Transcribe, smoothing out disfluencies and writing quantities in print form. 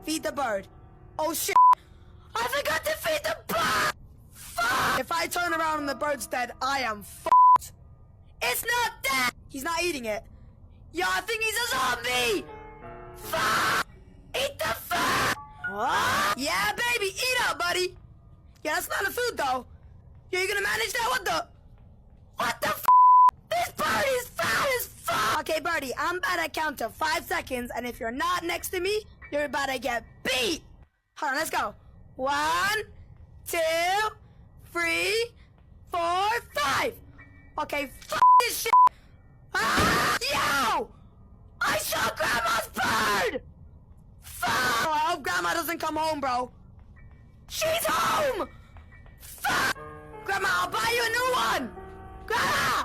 Feed the bird. Oh shit! I forgot to feed the bird! Fuck! If I turn around and the bird's dead, I am fucked. It's not dead! He's not eating it. Yo, I think he's a zombie! Fuck! Eat the food! What? Yeah, baby, eat up, buddy! Yeah, that's not a food, though. Yeah, you gonna manage that? What the f***? This bird is fat as fuck! Okay, birdie, I'm about to count to 5 seconds, and if you're not next to me, you're about to get beat! Hold on, let's go. 1, 2, 3, 4, 5! Okay, f*** this shit! Ah! Yo! I shot Grandma's bird! Fuck! Oh, I hope Grandma doesn't come home, bro. She's home! Fuck! Grandma, I'll buy you a new one! Grandma!